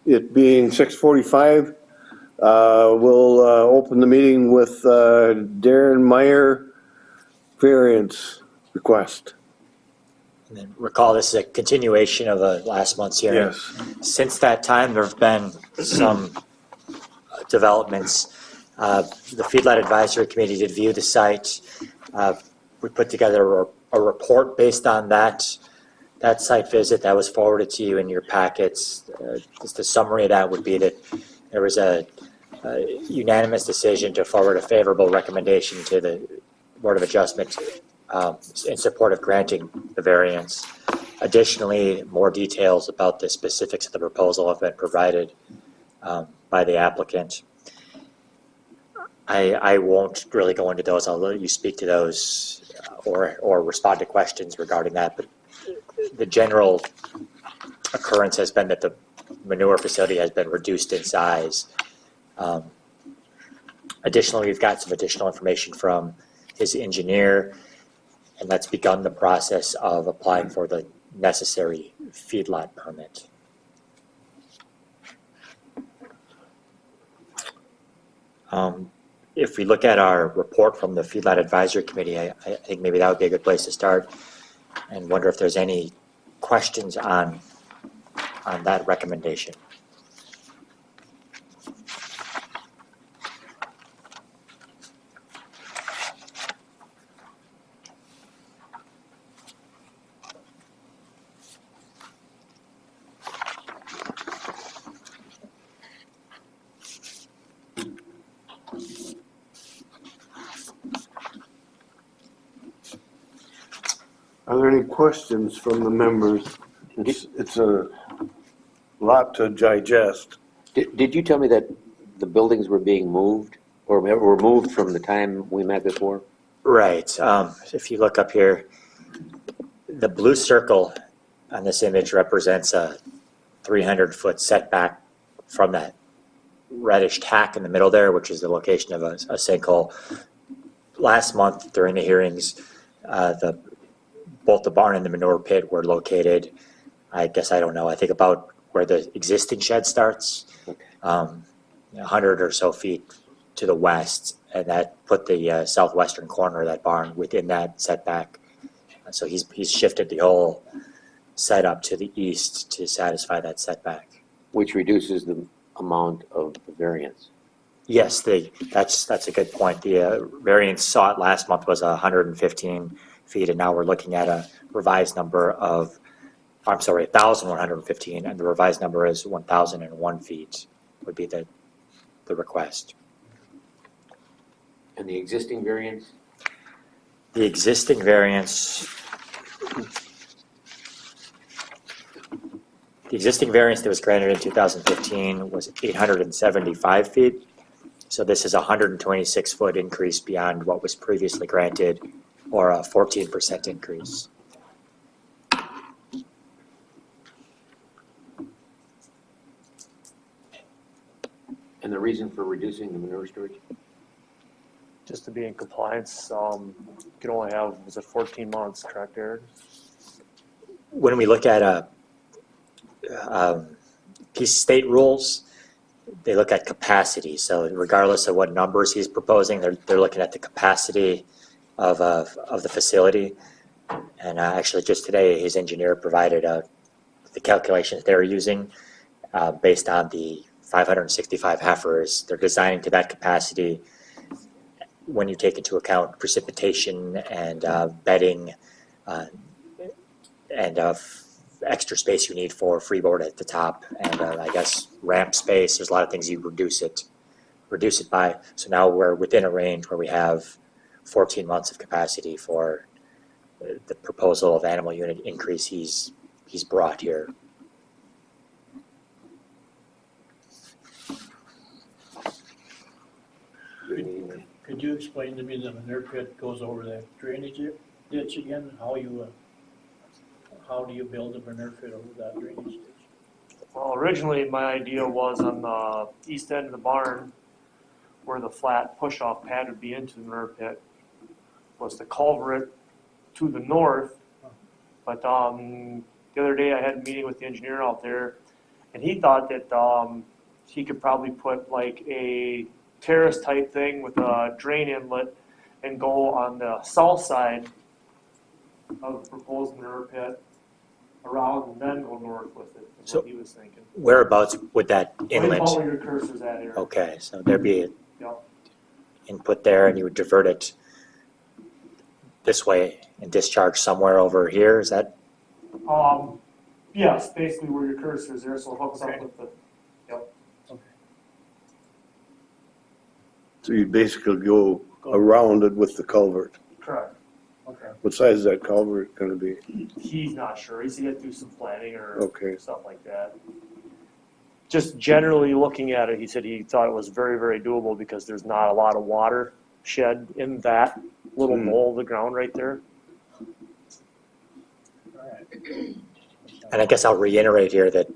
It being 6:45, we'll open the meeting with Darren Meyer variance request. And then recall this is a continuation of last month's hearing. Yes. Since that time, there have been some developments. The Feedlot Advisory Committee did view the site. We put together a report based on that site visit that was forwarded to you in your packets. Just a summary of that would be that there was a unanimous decision to forward a favorable recommendation to the Board of Adjustment in support of granting the variance. Additionally, more details about the specifics of the proposal have been provided by the applicant. I won't really go into those. I'll let you speak to those or respond to questions regarding that. But the general occurrence has been that the manure facility has been reduced in size. Additionally, we've got some additional information from his engineer, and that's begun the process of applying for the necessary feedlot permit. If we look at our report from the Feedlot Advisory Committee, I think maybe that would be a good place to start, and wonder if there's any questions on that recommendation. Are there any questions from the members? It's a lot to digest. Did you tell me that the buildings were being moved or were moved from the time we met before? Right. If you look up here, the blue circle on this image represents a 300-foot setback from that reddish tack in the middle there, which is the location of a sinkhole. Last month during the hearings, both the barn and the manure pit were located, I think about where the existing shed starts, 100 or so feet to the west, and that put the southwestern corner of that barn within that setback. So he's shifted the whole setup to the east to satisfy that setback. Which reduces the amount of the variance. Yes, that's a good point. The variance sought last month was 115 feet, and now we're looking at a revised number of, 1,115, and the revised number is 1,001 feet would be the request. And the existing variance? The existing variance that was granted in 2015 was 875 feet. So this is a 126-foot increase beyond what was previously granted, or a 14% increase. And the reason for reducing the manure storage? Just to be in compliance, you can only have, was it 14 months, correct, Eric? When we look at piece of state rules, they look at capacity. So regardless of what numbers he's proposing, they're looking at the capacity of the facility. And actually just today, his engineer provided the calculations they're using based on the 565 heifers. They're designing to that capacity when you take into account precipitation and bedding and extra space you need for freeboard at the top, and I guess ramp space. There's a lot of things you reduce it by. So now we're within a range where we have 14 months of capacity for the proposal of animal unit increase he's brought here. Could you explain to me the manure pit goes over the drainage ditch again? How do you build a manure pit over that drainage ditch? Well, originally my idea was on the east end of the barn where the flat push-off pad would be into the manure pit was to culvert to the north. But the other day I had a meeting with the engineer out there, And he thought that, he could probably put like a terrace type thing with a drain inlet and go on the south side of the proposed manure pit around and then go north with it, is So- what he was thinking. Whereabouts would that Right inlet? about where your cursor's at here. Okay, so there'd be an Yep. input there and you would divert it this way and discharge somewhere over here, is that? Yes, basically where your cursor is there, so it hooks up with the, So you basically go around it with the culvert. correct. Okay. What size is that culvert gonna be? He's not sure, he's gonna do some planning or Okay. stuff like that. Just generally looking at it, he said he thought it was very, very doable because there's not a lot of water shed in that little Hmm. bowl of the ground right there. All right. And I guess I'll reiterate here that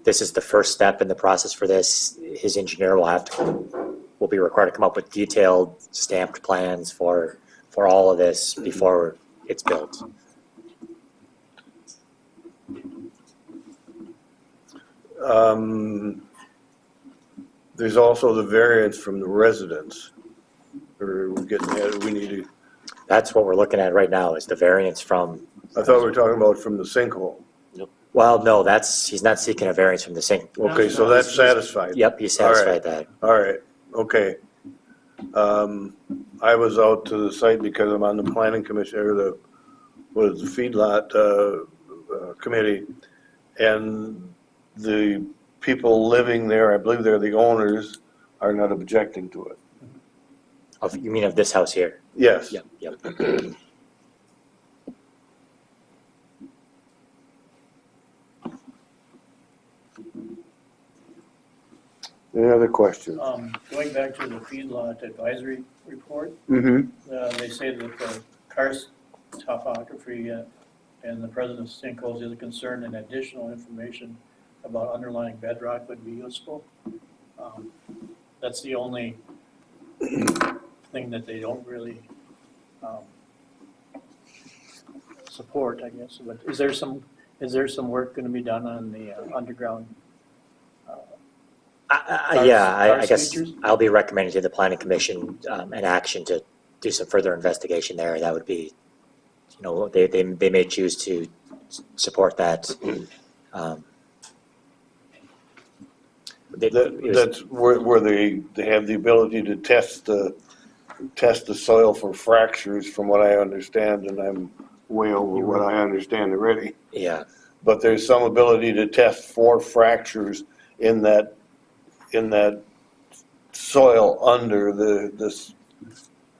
this is the first step in the process for this. His engineer will be required to come up with detailed stamped plans for all of this before it's built. There's also the variance from the residents. Or we're getting ahead, we need to, That's what we're looking at right now is the variance from, I thought we were talking about from the sinkhole. well, no, he's not seeking a variance from the sink. Okay, so that's satisfied. Yep, he satisfied that. All right, okay. I was out to the site because I'm on the planning commission, or the feedlot, committee. And the people living there, I believe they're the owners, are not objecting to it. You mean of this house here? Yes. Yep, yep. Any other questions? Going back to the feedlot advisory report, Mm-hmm. they say that the karst topography and the presence of sinkholes is a concern and additional information about underlying bedrock would be useful. That's the only thing that they don't really support, I guess. But is there some work going to be done on the underground? Yeah, I Karst guess features? I'll be recommending to the planning commission an action to do some further investigation there. That would be, they may choose to support that. That's where they have the ability to test the soil for fractures, from what I understand, and I'm way over what I understand already. Yeah, But there's some ability to test for fractures in that soil under this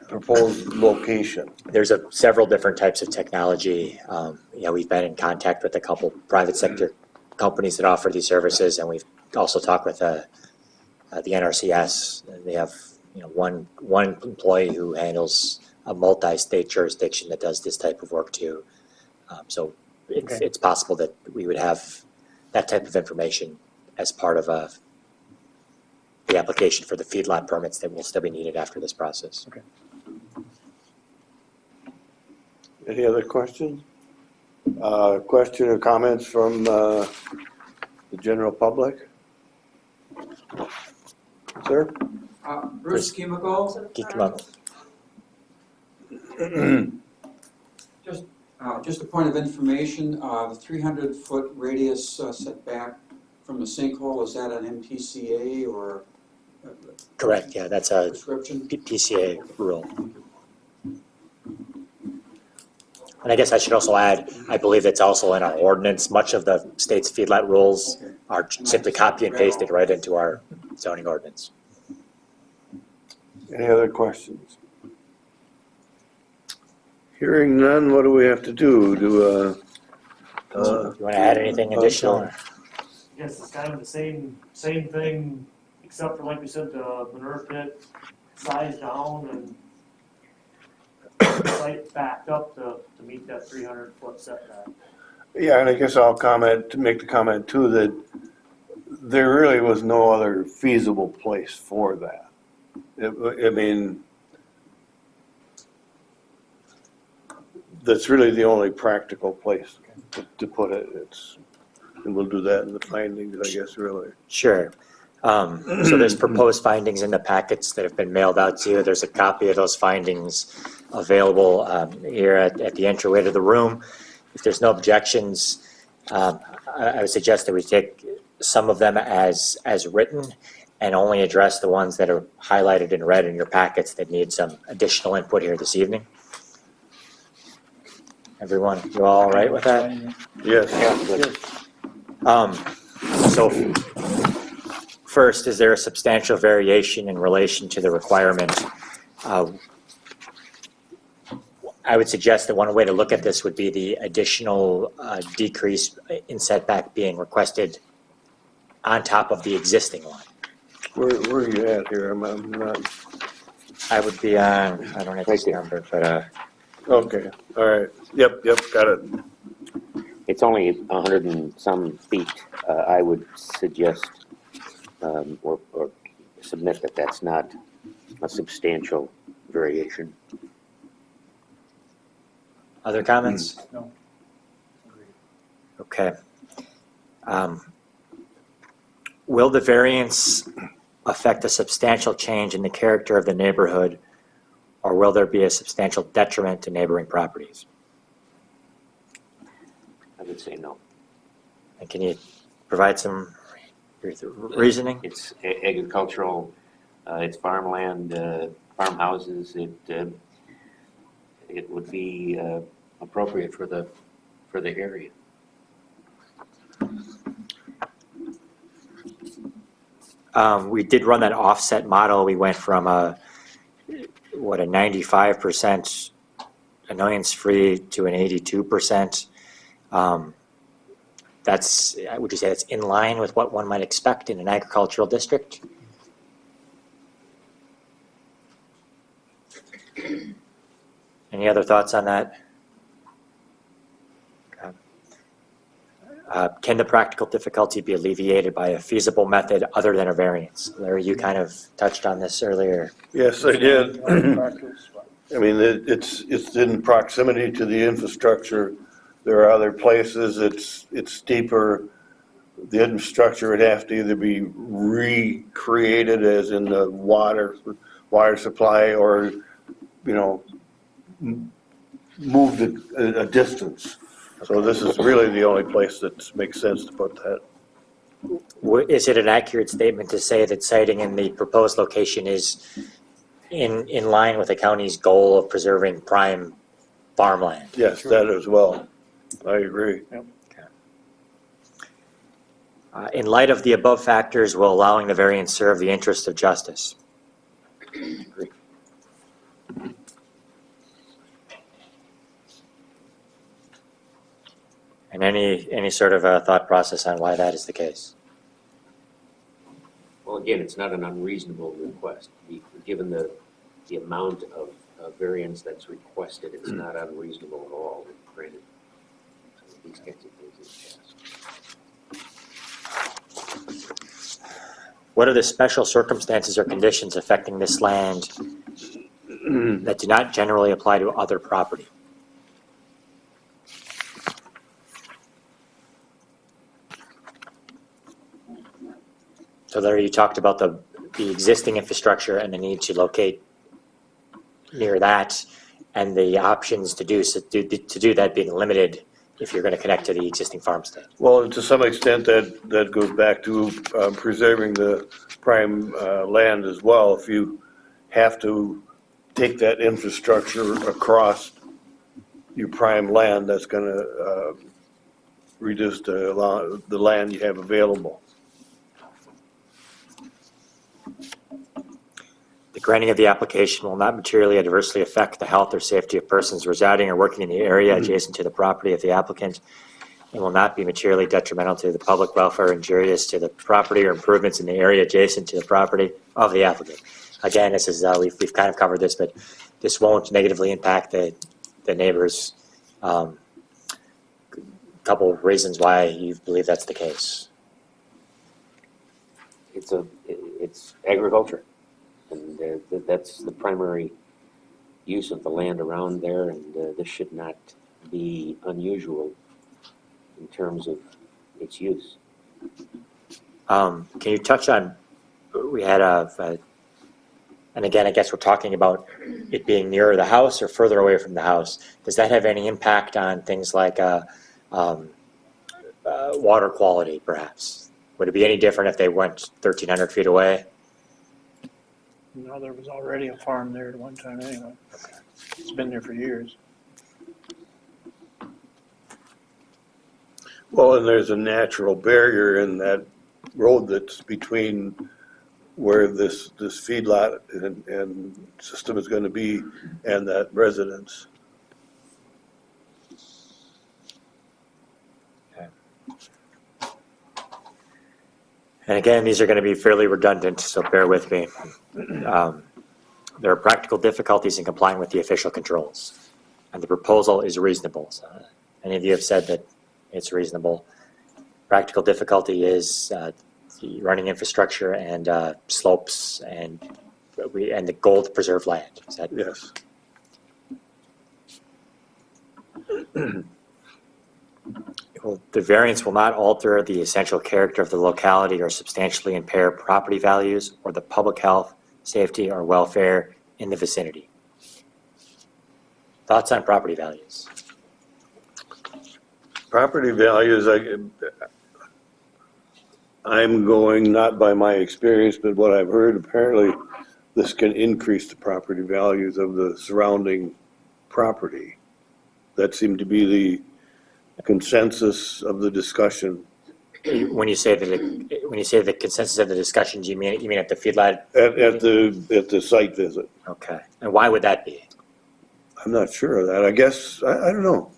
proposed location. there's several different types of technology. We've been in contact with a couple private sector companies that offer these services, and we've also talked with the NRCS. They have one employee who handles a multi-state jurisdiction that does this type of work too. So it's possible that we would have that type of information as part of the application for the feedlot permits that will still be needed after this process. Any other questions? Question or comments from the general public? Sir? Bruce Chemical, Keep them up. just a point of information, the 300-foot radius setback from the sinkhole, is that an MPCA or Correct, yeah, that's a prescription? PCA rule. And I guess I should also add, I believe it's also in our ordinance. Much of the state's feedlot rules Okay. are simply copy and pasted right into our zoning ordinance. Any other questions? Hearing none, what do we have to do? Do you want to add anything additional? sorry. I guess it's kind of the same thing, except for like we said, the manure pit size down and site backed up to meet that 300-foot setback. Yeah, and I guess I'll make the comment too, that there really was no other feasible place for that. I mean, that's really the only practical place to put it. And we'll do that in the findings, I guess, really. Sure. So there's proposed findings in the packets that have been mailed out to you. There's a copy of those findings available here at the entryway to the room. If there's no objections, I would suggest that we take some of them as written and only address the ones that are highlighted in red in your packets that need some additional input here this evening. Everyone, you all right with that? Yes. So first, is there a substantial variation in relation to the requirement? I would suggest that one way to look at this would be the additional decrease in setback being requested on top of the existing one. Where are you at here? I'm not, I would be on, I don't have this number, but okay, all right. Yep, got it. It's only 100 and some feet. I would suggest or submit that that's not a substantial variation. other comments? No. Okay. Will the variance affect a substantial change in the character of the neighborhood, or will there be a substantial detriment to neighboring properties? I would say no. And can you provide some reasoning? It's agricultural, it's farmland, farmhouses. It would be appropriate for the area. We did run that offset model. We went from a 95% annoyance-free to an 82%. Would you say that's in line with what one might expect in an agricultural district? Any other thoughts on that? Can the practical difficulty be alleviated by a feasible method other than a variance? Larry, you kind of touched on this earlier. Yes, I did. I mean, it's in proximity to the infrastructure. There are other places, it's steeper. The infrastructure would have to either be recreated, as in the water supply, or, moved a distance. So this is really the only place that makes sense to put that. Is it an accurate statement to say that siting in the proposed location is in line with the county's goal of preserving prime farmland? Yes, that as well. I agree. In light of the above factors, will allowing the variance serve the interest of justice? And any sort of thought process on why that is the case? Well, again, it's not an unreasonable request. Given the amount of variance that's requested, it's not unreasonable at all. Granted, these kinds of things in the past. What are the special circumstances or conditions affecting this land that do not generally apply to other property? So Larry, you talked about the existing infrastructure and the need to locate near that, and the options to do that being limited if you're going to connect to the existing farmstead. Well, to some extent, that goes back to preserving the prime land as well. If you have to take that infrastructure across your prime land, that's going to reduce the land you have available. The granting of the application will not materially adversely affect the health or safety of persons residing or working in the area adjacent to the property of the applicant, and will not be materially detrimental to the public welfare or injurious to the property or improvements in the area adjacent to the property of the applicant. Again, this is we've kind of covered this, but this won't negatively impact the neighbors. Couple of reasons why you believe that's the case. It's agriculture, and that's the primary use of the land around there, and this should not be unusual in terms of its use. Can you touch on, we had and again, I guess we're talking about it being nearer the house or further away from the house. Does that have any impact on things like water quality, perhaps? Would it be any different if they went 1,300 feet away? No, there was already a farm there at one time anyway. It's been there for years. Well, and there's a natural barrier in that road that's between where this feedlot and system is gonna be and that residence. And again, these are going to be fairly redundant, so bear with me. There are practical difficulties in complying with the official controls, and the proposal is reasonable. So, any of you have said that it's reasonable. Practical difficulty is the running infrastructure and slopes and the goal to preserve land. Is that Yes. The variance will not alter the essential character of the locality or substantially impair property values or the public health, safety, or welfare in the vicinity. Thoughts on property values? Property values, I'm going not by my experience, but what I've heard, apparently this can increase the property values of the surrounding property. That seemed to be the consensus of the discussion. When you say the consensus of the discussions, you mean at the feedlot? At the site visit. Okay. And why would that be? I'm not sure of that. I guess, I don't know.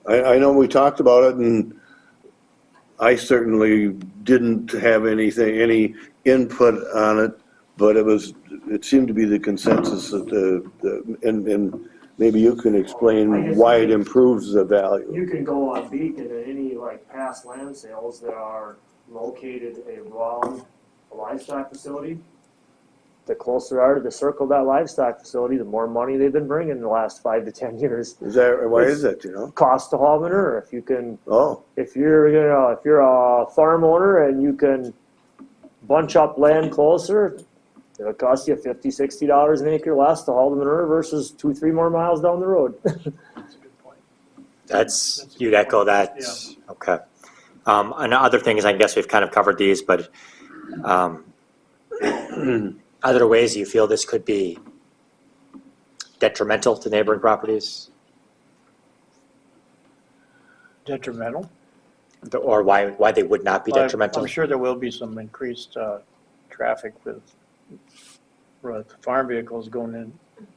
I know we talked about it, and I certainly didn't have any input on it, but it seemed to be the consensus that and maybe you can explain why it improves the value. You can go on Beacon and any like past land sales that are located around a livestock facility. The closer they are to the circle of that livestock facility, the more money they've been bringing in the last 5 to 10 years. Why is that, you know? Cost to haul manure. If you can, Oh, if you're a farm owner and you can bunch up land closer, it'll cost you $50, $60 an acre less to haul the manure versus 2-3 more miles down the road. That's a good point. You'd echo that? Yeah. Okay. And other things, I guess we've kind of covered these, but other ways you feel this could be detrimental to neighboring properties? Detrimental? Or why they would not be detrimental? I'm sure there will be some increased traffic with farm vehicles going in,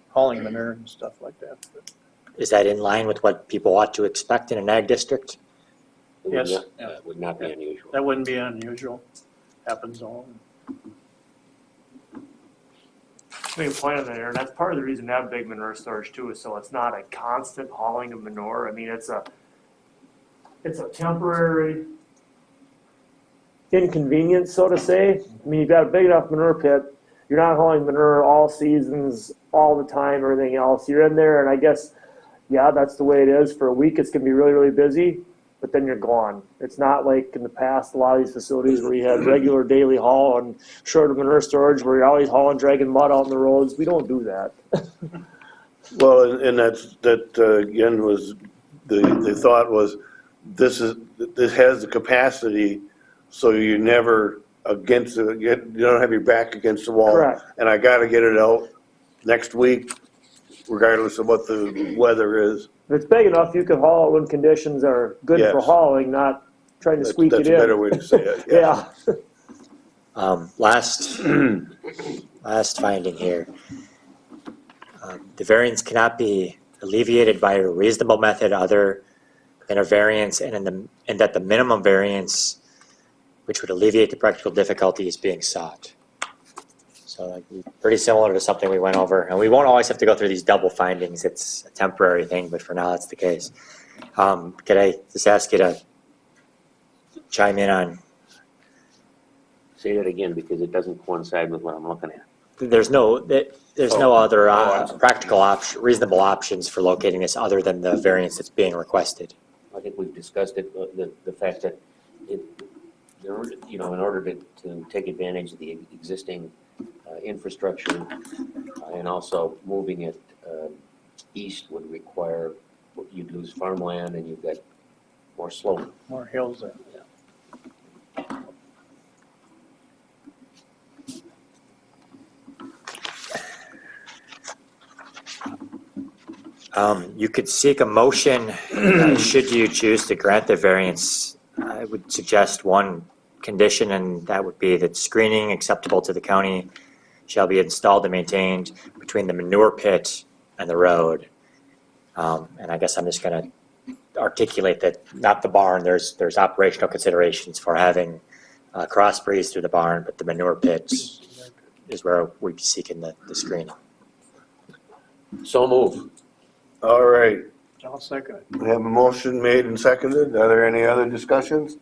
hauling manure and stuff like that. But Is that in line with what people ought to expect in an ag district? It would Yes. not- It would not be unusual. that wouldn't be unusual. Happens all. We can plan there, and that's part of the reason to have big manure storage too, is so it's not a constant hauling of manure. I mean, it's a temporary inconvenience, so to say. I mean, you've got a big enough manure pit, you're not hauling manure all seasons, all the time, everything else. You're in there, and I guess, yeah, that's the way it is. For a week, it's gonna be really, really busy, but then you're gone. It's not like in the past, a lot of these facilities where you had regular daily haul and short of manure storage, where you're always hauling, dragging mud out on the roads. We don't do that. well, and again, was the thought was, this has the capacity, so you're never against it, you don't have your back against the wall. Correct. And I gotta get it out next week, regardless of what the weather is. If it's big enough, you can haul it when conditions are good for Yes. hauling, not trying to squeak it That's in. a better way to say it, Yeah. Last finding here. The variance cannot be alleviated by a reasonable method other than a variance, and that the minimum variance which would alleviate the practical difficulty is being sought. So pretty similar to something we went over, and we won't always have to go through these double findings. It's a temporary thing, but for now that's the case. Could I just ask you to chime in on? Say that again, because it doesn't coincide with what I'm looking at. There's no other I'm sorry. practical reasonable options for locating this other than the variance that's being requested. I think we've discussed it, the fact that in order to take advantage of the existing infrastructure, and also moving it east would require, you'd lose farmland and you've got more slope. More hills there. You could seek a motion, should you choose to grant the variance. I would suggest one condition, and that would be that screening acceptable to the county shall be installed and maintained between the manure pit and the road. And I guess I'm just gonna articulate that, not the barn, there's operational considerations for having cross breeds through the barn, but the manure pit is where we'd be seeking the screening. So move. All right, I'll second it. we have a motion made and seconded. Are there any other discussions?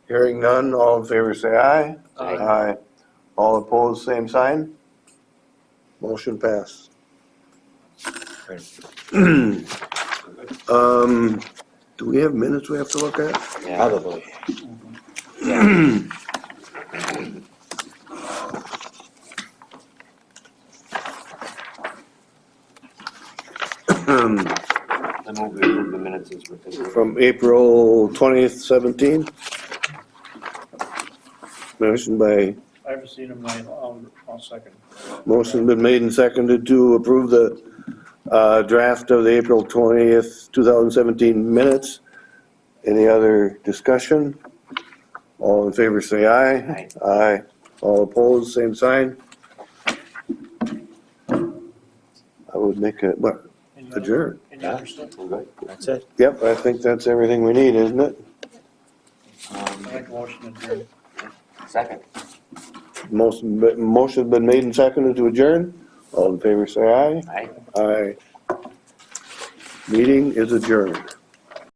Hearing none, all in favor say aye. Aye. Aye. All opposed, same sign. Motion passed. Do we have minutes we have to look at? Yeah. Probably. I move we approve the minutes as written. From April 20th, 17. Motion by, I haven't seen them, I'll second. motion been made and seconded to approve the draft of the April 20th, 2017 minutes. Any other discussion? All in favor say aye. Aye. Aye. All opposed, same sign. I would make it, what, Any other- adjourn? Any other stuff? We're good. That's it. Yep, I think that's everything we need, isn't it? I make a motion to adjourn. Second. Motion been made and seconded to adjourn. All in favor say aye. Aye. Aye. Meeting is adjourned.